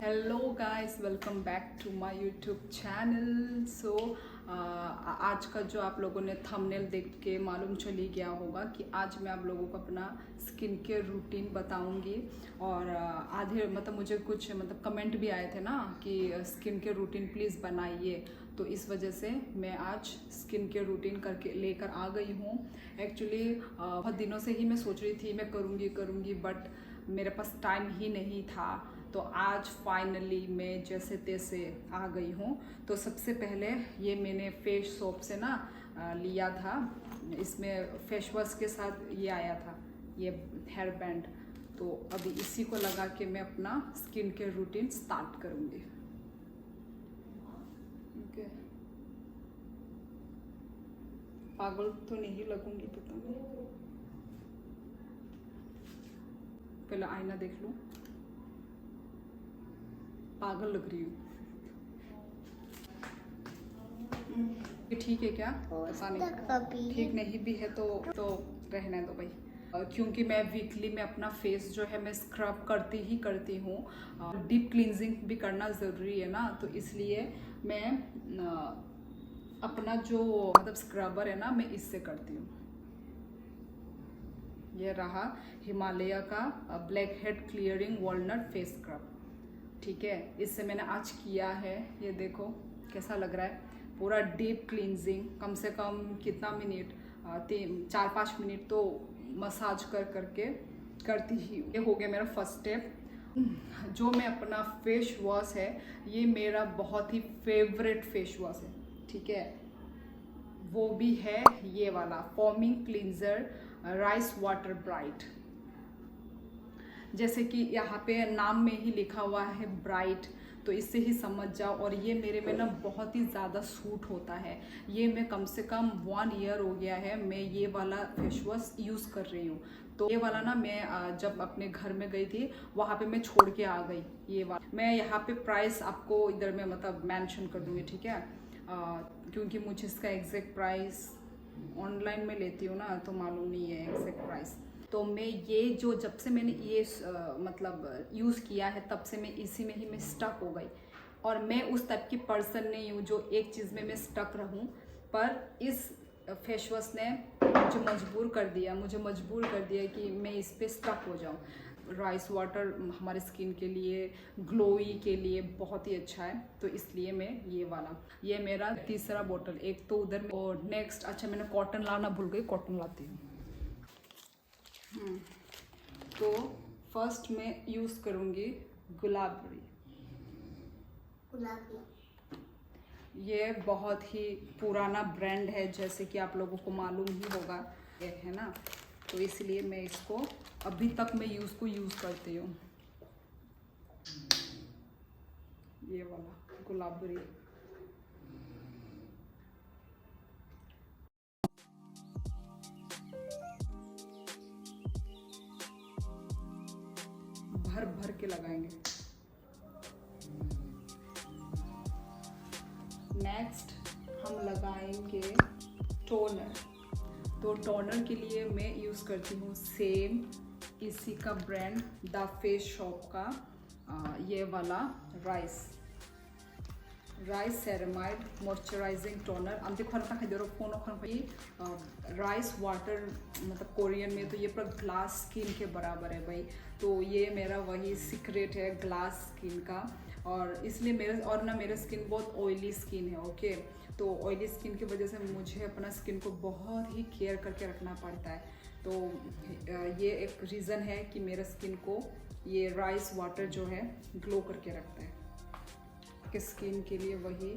Hello guys, welcome back to my YouTube channel. So आज का जो आप लोगों ने थंबनेल देख के मालूम चल ही गया होगा कि आज मैं आप लोगों को अपना स्किन केयर रूटीन बताऊंगी। और आधे मुझे कुछ कमेंट भी आए थे ना कि स्किन केयर रूटीन प्लीज़ बनाइए, तो इस वजह से मैं आज स्किन केयर रूटीन करके लेकर आ गई हूँ। एक्चुअली बहुत दिनों से ही मैं सोच रही थी मैं करूँगी बट मेरे पास टाइम ही नहीं था। तो आज फाइनली मैं जैसे तैसे आ गई हूँ। तो सबसे पहले ये मैंने फेस सोप से ना लिया था। इसमें फेस वॉश के साथ ये आया था, ये हेयर बैंड। तो अभी इसी को लगा के मैं अपना स्किन केयर रूटीन स्टार्ट करूँगी। ओके, पागल तो नहीं लगूंगी पता नहीं। पहले आईना देख लूँ, पागल लग रही हूँ। ठीक है क्या? पता नहीं, ठीक नहीं भी है तो रहने दो भाई। क्योंकि मैं वीकली में अपना फेस जो है मैं स्क्रब करती हूँ। डीप क्लींजिंग भी करना ज़रूरी है ना, तो इसलिए मैं अपना जो स्क्रबर है ना मैं इससे करती हूँ। ये रहा हिमालय का black head clearing walnut face scrub. ठीक है, इससे मैंने आज किया है। ये देखो कैसा लग रहा है, पूरा डीप क्लींजिंग। कम से कम कितना मिनट, 4-5 मिनट तो मसाज करके करती ही। ये हो गया मेरा फर्स्ट स्टेप। जो मैं अपना फेस वॉश है, ये मेरा बहुत ही फेवरेट फेस वॉश है। ठीक है, वो भी है ये वाला foaming cleanser rice water bright. जैसे कि यहाँ पे नाम में ही लिखा हुआ है ब्राइट, तो इससे ही समझ जाओ। और ये मेरे में ना बहुत ही ज़्यादा सूट होता है। ये मैं कम से कम 1 ईयर हो गया है मैं ये वाला फेस वॉश यूज़ कर रही हूँ। तो ये वाला ना मैं जब अपने घर में गई थी वहाँ पे मैं छोड़ के आ गई। ये वाला मैं यहाँ पे प्राइस आपको इधर में मेंशन कर दूँगी, ठीक है? क्योंकि मुझे इसका एग्जैक्ट प्राइस ऑनलाइन में लेती हूँ ना, तो मालूम नहीं है एग्जैक्ट प्राइस। तो मैं ये जो जब से मैंने ये यूज़ किया है तब से मैं इसी में ही मैं स्टक हो गई। और मैं उस टाइप की पर्सन नहीं हूँ जो एक चीज़ में मैं स्टक रहूँ, पर इस फेस वॉश ने मुझे मजबूर कर दिया कि मैं इस पे स्टक हो जाऊँ। राइस वाटर हमारे स्किन के लिए, ग्लोई के लिए बहुत ही अच्छा है। तो इसलिए मैं ये मेरा तीसरा बोतल, एक तो उधर में। और नेक्स्ट, अच्छा मैंने कॉटन लाना भूल गई, कॉटन लाती हूँ। तो फर्स्ट मैं यूज़ करूँगी गुलाबरी। ये बहुत ही पुराना ब्रांड है, जैसे कि आप लोगों को मालूम ही होगा, ये है ना। तो इसलिए मैं इसको अभी तक मैं यूज़ करती हूँ, ये वाला गुलाबरी। भर के लगाएंगे। नेक्स्ट हम लगाएंगे टोनर। तो टोनर के लिए मैं यूज़ करती हूँ सेम इसी का ब्रांड द फेस शॉप का ये वाला rice ceramide moisturising toner. Amte खन का खाइदरो फोन खन राइस वाटर, कोरियन में तो ये पूरा ग्लास स्किन के बराबर है भाई। तो ये मेरा वही सीक्रेट है ग्लास स्किन का। और इसलिए मेरा स्किन बहुत ऑयली स्किन है। ओके, तो ऑयली स्किन की वजह से मुझे अपना स्किन को बहुत ही केयर करके रखना पड़ता है। तो ये एक रीज़न है कि मेरा स्किन को ये राइस वाटर जो है ग्लो करके रखता है, कि स्किन के लिए वही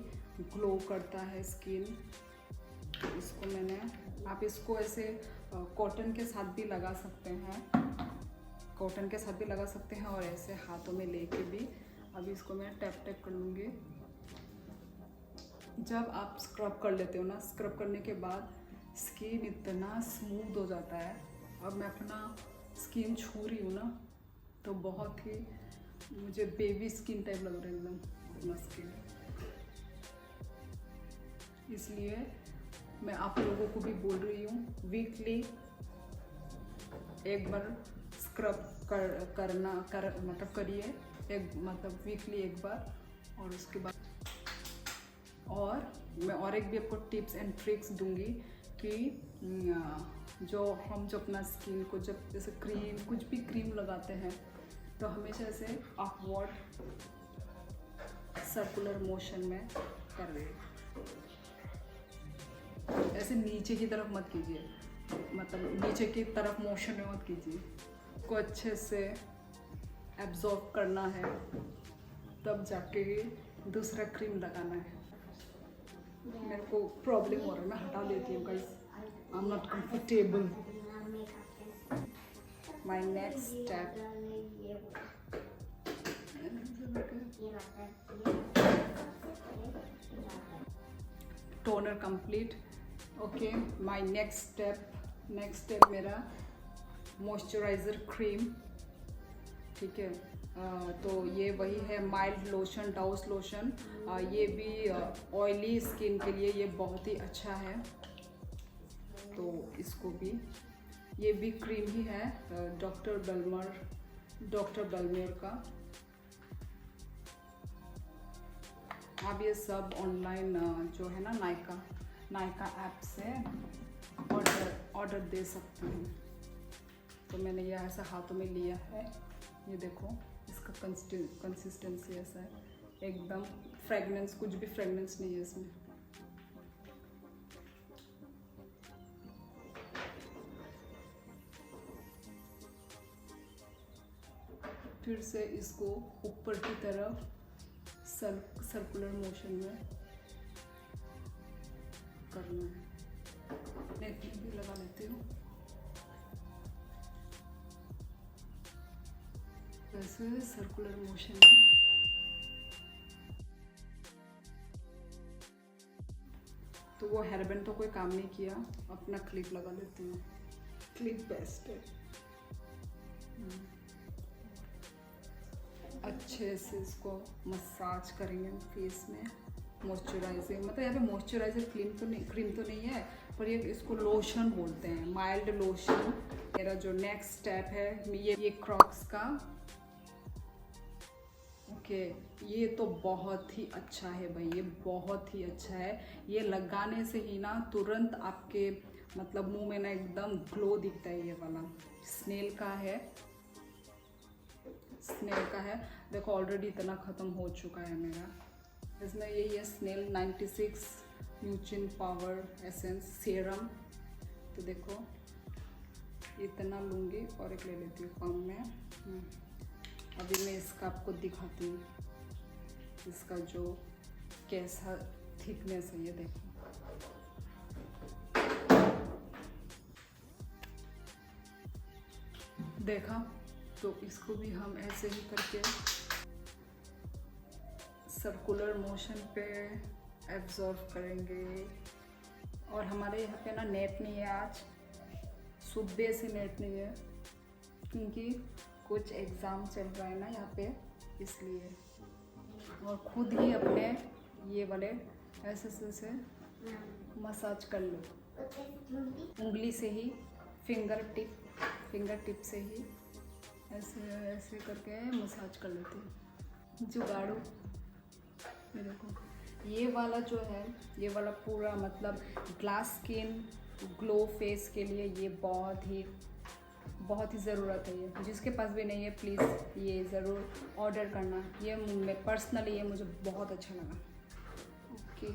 ग्लो करता है स्किन। तो इसको आप इसको ऐसे कॉटन के साथ भी लगा सकते हैं, और ऐसे हाथों में लेके भी। अभी इसको मैं टैप कर लूँगी। जब आप स्क्रब कर लेते हो ना, स्क्रब करने के बाद स्किन इतना स्मूथ हो जाता है। अब मैं अपना स्किन छू रही हूँ ना, तो बहुत ही मुझे बेबी स्किन टाइप लग रहा है एकदम अपना स्किन। इसलिए मैं आप लोगों को भी बोल रही हूँ वीकली एक बार स्क्रब करिए। एक मतलब वीकली एक बार। और उसके बाद और मैं और एक भी आपको टिप्स एंड ट्रिक्स दूंगी कि जो अपना स्किन को जब जैसे क्रीम कुछ भी क्रीम लगाते हैं तो हमेशा ऐसे अपवर्ड सर्कुलर मोशन में कर रहे हैं, ऐसे नीचे की तरफ मत कीजिए, मतलब नीचे की तरफ मोशन में मत कीजिए, को अच्छे से एब्जॉर्ब करना है तब जाके दूसरा क्रीम लगाना है। मेरे को प्रॉब्लम हो रहा है, मैं हटा देती हूँ guys, I am not comfortable. My next step, toner complete. Okay, my next step मेरा मॉइस्चराइज़र क्रीम, ठीक है। तो ये वही है माइल्ड लोशन, डाउस लोशन। ये भी ऑयली स्किन के लिए ये बहुत ही अच्छा है, तो इसको भी, ये भी क्रीम ही है डॉक्टर बेलमेर का। आप ये सब ऑनलाइन जो है ना नायका ऐप से ऑर्डर दे सकते हैं। तो मैंने ये ऐसा हाथों में लिया है, ये देखो इसका कंसिस्टेंसी ऐसा है, एकदम फ्रेगनेंस, कुछ भी फ्रेगनेंस नहीं है इसमें। फिर से इसको ऊपर की तरफ सर्कुलर मोशन में करना है। नेक में भी लगा लेती हूँ, वैसे सर्कुलर मोशन में। तो वो हेयरबैंड तो कोई काम नहीं किया, अपना क्लिप लगा लेती हूँ, क्लिप बेस्ट है। अच्छे से इसको मसाज करेंगे फेस में, मॉइस्चराइजिंग, मतलब यहाँ पे मॉइस्चराइजर क्रीम तो नहीं है, पर ये इसको लोशन बोलते हैं, माइल्ड लोशन। मेरा जो नेक्स्ट स्टेप है ये क्रॉक्स का। ओके, ये तो बहुत ही अच्छा है भाई, ये बहुत ही अच्छा है। ये लगाने से ही ना तुरंत आपके मतलब मुंह में ना एकदम ग्लो दिखता है। ये वाला स्नेल का है, देखो ऑलरेडी इतना ख़त्म हो चुका है मेरा। इसमें यही है snail 96 nutrient power essence serum. तो देखो इतना लूँगी और एक ले लेती हूँ कम में। अभी मैं इसका आपको दिखाती हूँ, इसका जो कैसा थिकनेस है, ये देखो। देखा, तो इसको भी हम ऐसे ही करके सर्कुलर मोशन पे एब्जॉर्ब करेंगे। और हमारे यहाँ पे ना नेट नहीं है, आज सुबह से नेट नहीं है क्योंकि कुछ एग्ज़ाम चल रहा है ना यहाँ पे, इसलिए। और खुद ही अपने ये वाले ऐसे मसाज कर लो, उंगली से ही, फिंगर टिप से ही ऐसे करके मसाज कर लेती हूँ। जुगाड़ू, ये देखो ये वाला जो है, ये वाला पूरा मतलब ग्लास स्किन ग्लो फेस के लिए ये बहुत ही ज़रूरत है। ये जिसके पास भी नहीं है प्लीज़ ये ज़रूर ऑर्डर करना। ये मैं पर्सनली ये मुझे बहुत अच्छा लगा। ओके,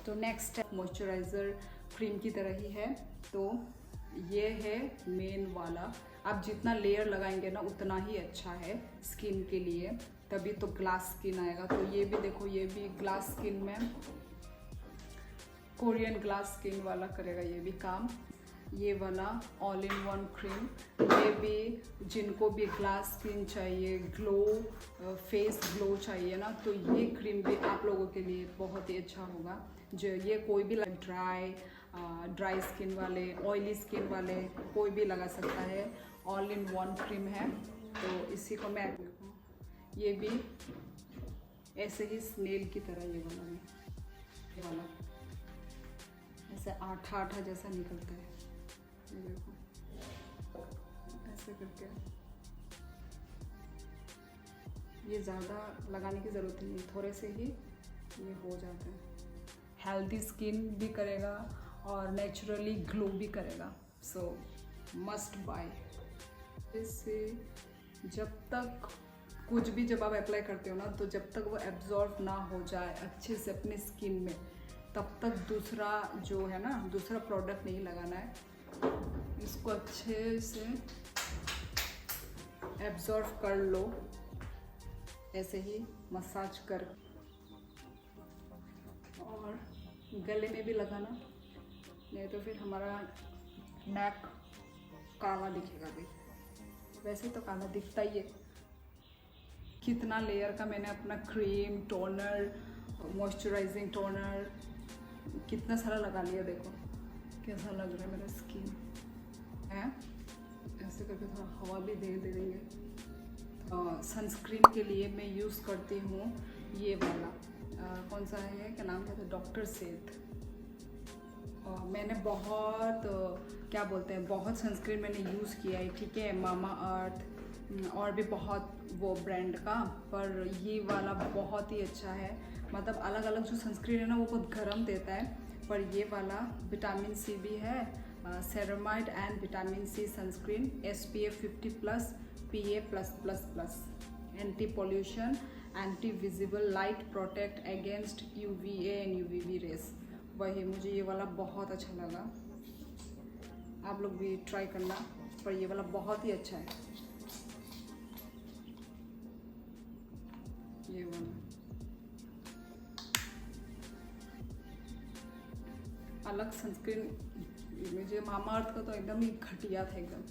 तो नेक्स्ट है मॉइस्चराइज़र क्रीम की तरह ही है। तो ये है मेन वाला, आप जितना लेयर लगाएंगे ना उतना ही अच्छा है स्किन के लिए, तभी तो ग्लास स्किन आएगा। तो ये भी देखो, ये भी ग्लास स्किन में कोरियन ग्लास स्किन वाला करेगा ये भी काम। ये वाला ऑल इन वन क्रीम, ये भी जिनको भी ग्लास स्किन चाहिए, ग्लो फेस ग्लो चाहिए ना, तो ये क्रीम भी आप लोगों के लिए बहुत ही अच्छा होगा। जो ये कोई भी ड्राई स्किन वाले, ऑयली स्किन वाले कोई भी लगा सकता है। ऑल इन वन क्रीम है, तो इसी को मैं ये भी ऐसे ही स्नेल की तरह ये वाला ऐसे आठा जैसा निकलता है, ये देखो ऐसे करके ये ज़्यादा लगाने की ज़रूरत नहीं है, थोड़े से ही ये हो जाता है। हेल्दी स्किन भी करेगा और नेचुरली ग्लो भी करेगा, सो मस्ट बाय। इससे जब तक कुछ भी जब आप अप्लाई करते हो ना, तो जब तक वो एब्जॉर्ब ना हो जाए अच्छे से अपने स्किन में, तब तक दूसरा जो है ना, दूसरा प्रोडक्ट नहीं लगाना है। इसको अच्छे से एब्जॉर्ब कर लो, ऐसे ही मसाज कर, और गले में भी लगाना, नहीं तो फिर हमारा नेक काला दिखेगा भी। वैसे तो काला दिखता ही है। कितना लेयर का मैंने अपना क्रीम, टोनर, मॉइस्चराइजिंग टोनर कितना सारा लगा लिया। देखो कैसा लग रहा है मेरा स्किन है। ऐसे करके थोड़ा हवा भी दे देंगे। सनस्क्रीन के लिए मैं यूज़ करती हूँ ये वाला, कौन सा है, क्या नाम है, डॉक्टर सेथ। मैंने बहुत क्या बोलते हैं, बहुत सनस्क्रीन मैंने यूज़ किया है, ठीक है, मामा अर्थ और भी बहुत वो ब्रांड का, पर ये वाला बहुत ही अच्छा है। मतलब अलग अलग जो सनस्क्रीन है ना वो बहुत गर्म देता है, पर ये वाला विटामिन सी भी है, ceramide and vitamin C sunscreen, SPF 50+, PA+++, anti pollution, anti visible light, protect against UVA and UVB rays. वही मुझे ये वाला बहुत अच्छा लगा, आप लोग भी ट्राई करना, पर ये वाला बहुत ही अच्छा है। ये वाला अलग सनस्क्रीन, मुझे मामा अर्थ का तो एकदम ही घटिया था एकदम,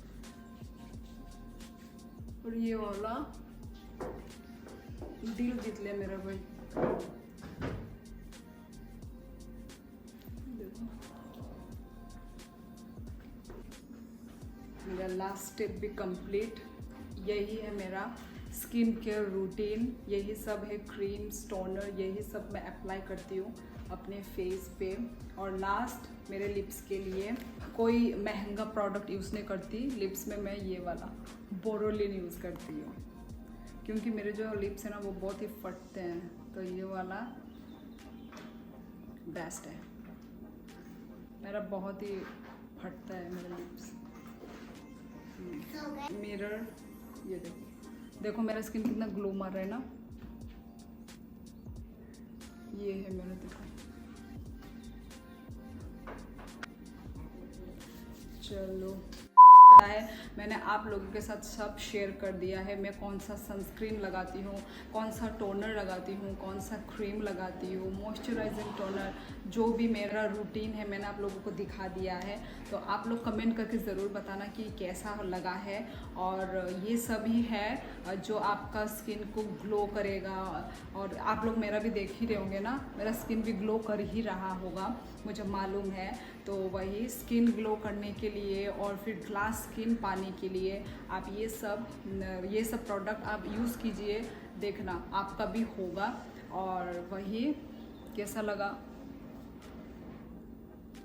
और ये वाला दिल जीत लिया मेरा भाई। देखो मेरा लास्ट स्टेप भी कंप्लीट। यही है मेरा स्किन केयर रूटीन, यही सब है, क्रीम्स, टोनर, यही सब मैं अप्लाई करती हूँ अपने फेस पे। और लास्ट मेरे लिप्स के लिए कोई महंगा प्रोडक्ट यूज़ नहीं करती, लिप्स में मैं ये वाला बोरोलिन यूज़ करती हूँ, क्योंकि मेरे जो लिप्स हैं ना वो बहुत ही फटते हैं, तो ये वाला बेस्ट है। मेरा बहुत ही फटता है मेरा लिप्स। मिरर, ये देखो मेरा स्किन कितना ग्लो मार रहा है ना, ये है मेरा, देखो। चलो है, मैंने आप लोगों के साथ सब शेयर कर दिया है, मैं कौन सा सनस्क्रीन लगाती हूँ, कौन सा टोनर लगाती हूँ, कौन सा क्रीम लगाती हूँ, मॉइस्चराइजिंग टोनर, जो भी मेरा रूटीन है मैंने आप लोगों को दिखा दिया है। तो आप लोग कमेंट करके ज़रूर बताना कि कैसा लगा है। और ये सभी है जो आपका स्किन को ग्लो करेगा, और आप लोग मेरा भी देख ही रहे होंगे ना, मेरा स्किन भी ग्लो कर ही रहा होगा, मुझे मालूम है। तो वही स्किन ग्लो करने के लिए और फिर ग्लास स्किन पाने के लिए आप ये सब प्रोडक्ट आप यूज़ कीजिए, देखना आपका भी होगा। और वही कैसा लगा,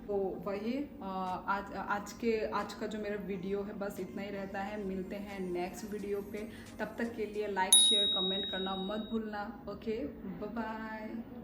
तो वही आज का जो मेरा वीडियो है बस इतना ही रहता है। मिलते हैं नेक्स्ट वीडियो पे, तब तक के लिए लाइक, शेयर, कमेंट करना मत भूलना। Okay, bye bye.